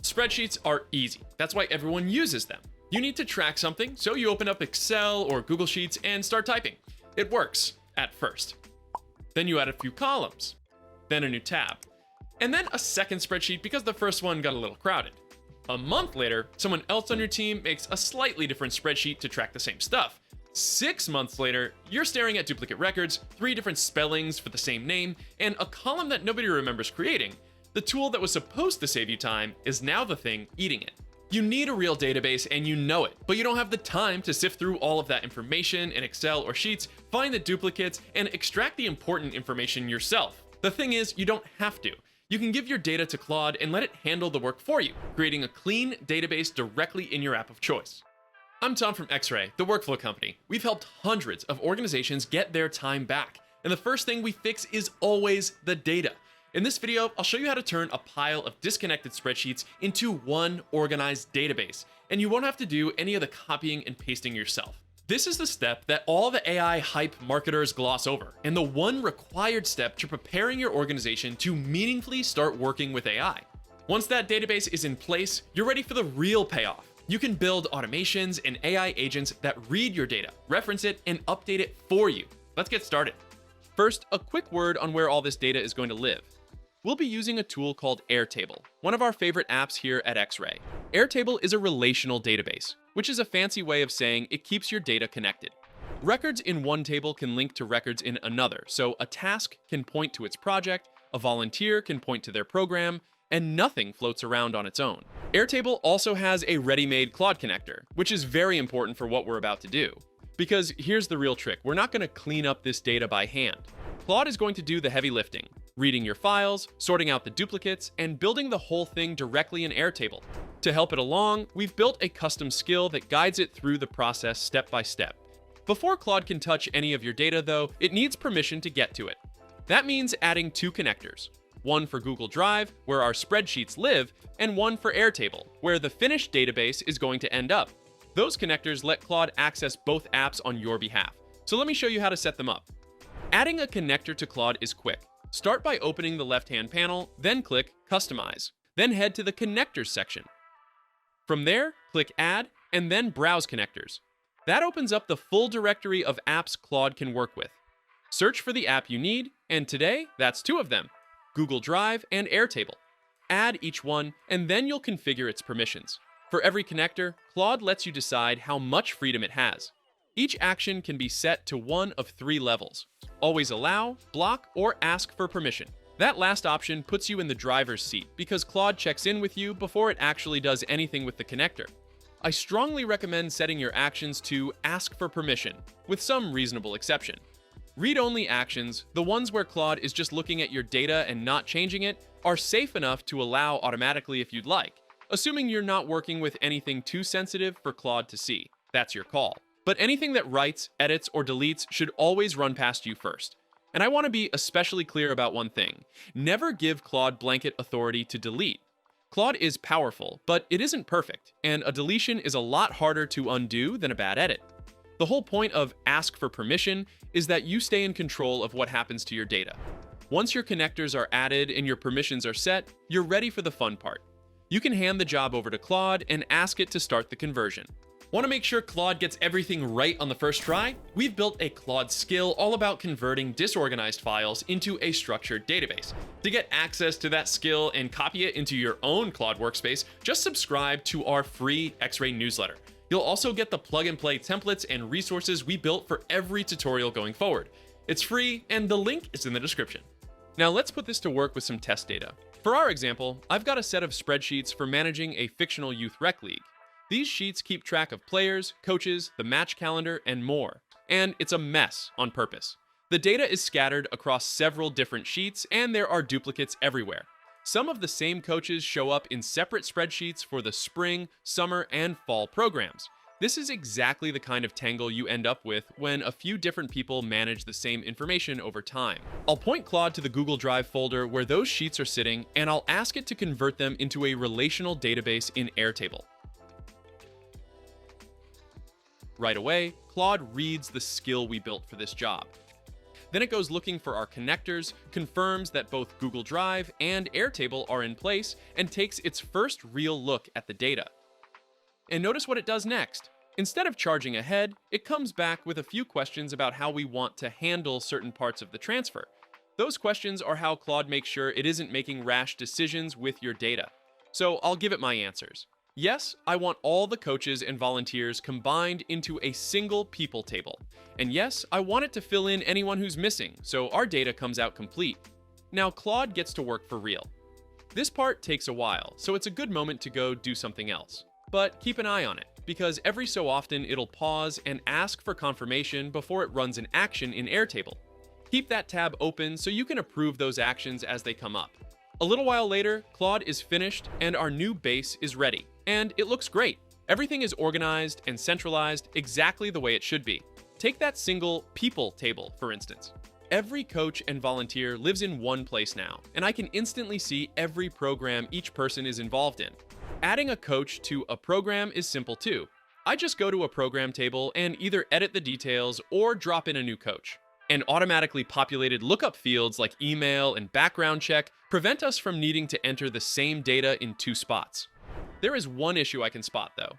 Spreadsheets are easy. That's why everyone uses them. You need to track something, so you open up Excel or Google Sheets and start typing. It works, at first. Then you add a few columns, then a new tab, and then a second spreadsheet because the first one got a little crowded. A month later, someone else on your team makes a slightly different spreadsheet to track the same stuff. 6 months later, you're staring at duplicate records, 3 different spellings for the same name, and a column that nobody remembers creating. The tool that was supposed to save you time is now the thing eating it. You need a real database and you know it, but you don't have the time to sift through all of that information in Excel or Sheets, find the duplicates, and extract the important information yourself. The thing is, you don't have to. You can give your data to Claude and let it handle the work for you, creating a clean database directly in your app of choice. I'm Tom from XRAY, the workflow company. We've helped hundreds of organizations get their time back, and the first thing we fix is always the data. In this video, I'll show you how to turn a pile of disconnected spreadsheets into one organized database, and you won't have to do any of the copying and pasting yourself. This is the step that all the AI hype marketers gloss over, and the one required step to preparing your organization to meaningfully start working with AI. Once that database is in place, you're ready for the real payoff. You can build automations and AI agents that read your data, reference it, and update it for you. Let's get started. First, a quick word on where all this data is going to live. We'll be using a tool called Airtable, one of our favorite apps here at XRAY. Airtable is a relational database, which is a fancy way of saying it keeps your data connected. Records in one table can link to records in another, so a task can point to its project, a volunteer can point to their program, and nothing floats around on its own. Airtable also has a ready-made Claude connector, which is very important for what we're about to do. Because here's the real trick, we're not going to clean up this data by hand. Claude is going to do the heavy lifting, reading your files, sorting out the duplicates, and building the whole thing directly in Airtable. To help it along, we've built a custom skill that guides it through the process step by step. Before Claude can touch any of your data though, it needs permission to get to it. That means adding 2 connectors. One for Google Drive, where our spreadsheets live, and one for Airtable, where the finished database is going to end up. Those connectors let Claude access both apps on your behalf. So let me show you how to set them up. Adding a connector to Claude is quick. Start by opening the left-hand panel, then click Customize. Then head to the Connectors section. From there, click Add, and then Browse Connectors. That opens up the full directory of apps Claude can work with. Search for the app you need, and today, that's 2 of them, Google Drive and Airtable. Add each one, and then you'll configure its permissions. For every connector, Claude lets you decide how much freedom it has. Each action can be set to one of 3 levels. Always allow, block, or ask for permission. That last option puts you in the driver's seat because Claude checks in with you before it actually does anything with the connector. I strongly recommend setting your actions to ask for permission, with some reasonable exception. Read-only actions, the ones where Claude is just looking at your data and not changing it, are safe enough to allow automatically if you'd like, assuming you're not working with anything too sensitive for Claude to see. That's your call. But anything that writes, edits, or deletes should always run past you first. And I want to be especially clear about one thing. Never give Claude blanket authority to delete. Claude is powerful, but it isn't perfect, and a deletion is a lot harder to undo than a bad edit. The whole point of ask for permission is that you stay in control of what happens to your data. Once your connectors are added and your permissions are set, you're ready for the fun part. You can hand the job over to Claude and ask it to start the conversion. Want to make sure Claude gets everything right on the first try? We've built a Claude skill all about converting disorganized files into a structured database. To get access to that skill and copy it into your own Claude workspace, just subscribe to our free XRAY newsletter. You'll also get the plug-and-play templates and resources we built for every tutorial going forward. It's free, and the link is in the description. Now let's put this to work with some test data. For our example, I've got a set of spreadsheets for managing a fictional youth rec league. These sheets keep track of players, coaches, the match calendar, and more. And it's a mess on purpose. The data is scattered across several different sheets, and there are duplicates everywhere. Some of the same coaches show up in separate spreadsheets for the spring, summer, and fall programs. This is exactly the kind of tangle you end up with when a few different people manage the same information over time. I'll point Claude to the Google Drive folder where those sheets are sitting, and I'll ask it to convert them into a relational database in Airtable. Right away, Claude reads the skill we built for this job. Then it goes looking for our connectors, confirms that both Google Drive and Airtable are in place, and takes its first real look at the data. And notice what it does next. Instead of charging ahead, it comes back with a few questions about how we want to handle certain parts of the transfer. Those questions are how Claude makes sure it isn't making rash decisions with your data. So I'll give it my answers. Yes, I want all the coaches and volunteers combined into a single people table. And yes, I want it to fill in anyone who's missing, so our data comes out complete. Now Claude gets to work for real. This part takes a while, so it's a good moment to go do something else. But keep an eye on it, because every so often it'll pause and ask for confirmation before it runs an action in Airtable. Keep that tab open so you can approve those actions as they come up. A little while later, Claude is finished and our new base is ready. And it looks great. Everything is organized and centralized exactly the way it should be. Take that single people table, for instance. Every coach and volunteer lives in one place now, and I can instantly see every program each person is involved in. Adding a coach to a program is simple too. I just go to a program table and either edit the details or drop in a new coach. And automatically populated lookup fields like email and background check prevent us from needing to enter the same data in two spots. There is one issue I can spot though.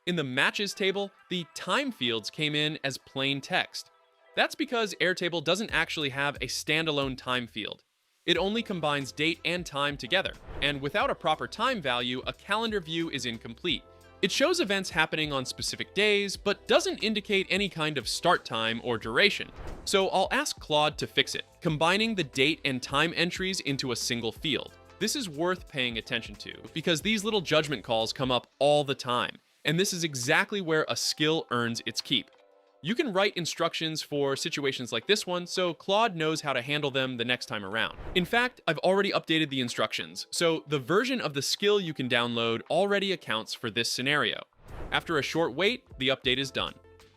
In the matches table, the time fields came in as plain text. That's because Airtable doesn't actually have a standalone time field. It only combines date and time together, and without a proper time value, a calendar view is incomplete. It shows events happening on specific days, but doesn't indicate any kind of start time or duration. So I'll ask Claude to fix it, combining the date and time entries into a single field. This is worth paying attention to, because these little judgment calls come up all the time, and this is exactly where a skill earns its keep. You can write instructions for situations like this one, so Claude knows how to handle them the next time around. In fact, I've already updated the instructions, so the version of the skill you can download already accounts for this scenario. After a short wait, the update is done.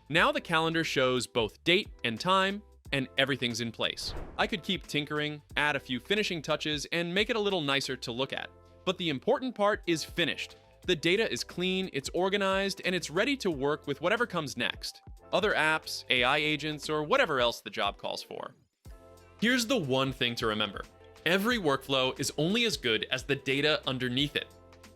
Now the calendar shows both date and time, and everything's in place. I could keep tinkering, add a few finishing touches, and make it a little nicer to look at. But the important part is finished. The data is clean, it's organized, and it's ready to work with whatever comes next. Other apps, AI agents, or whatever else the job calls for. Here's the one thing to remember. Every workflow is only as good as the data underneath it.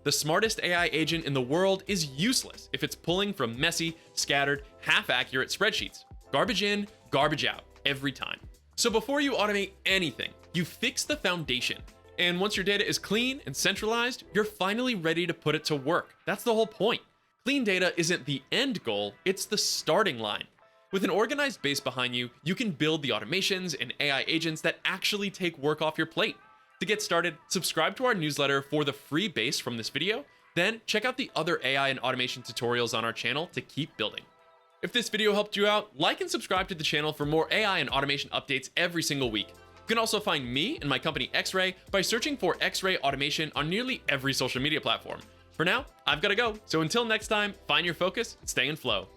The smartest AI agent in the world is useless if it's pulling from messy, scattered, half-accurate spreadsheets. Garbage in, garbage out, every time. So before you automate anything, you fix the foundation. And once your data is clean and centralized, you're finally ready to put it to work. That's the whole point. Clean data isn't the end goal, it's the starting line. With an organized base behind you, you can build the automations and AI agents that actually take work off your plate. To get started, subscribe to our newsletter for the free base from this video, then check out the other AI and automation tutorials on our channel to keep building. If this video helped you out, like and subscribe to the channel for more AI and automation updates every single week. You can also find me and my company XRAY by searching for XRAY Automation on nearly every social media platform. For now, I've got to go, so until next time, find your focus and stay in flow.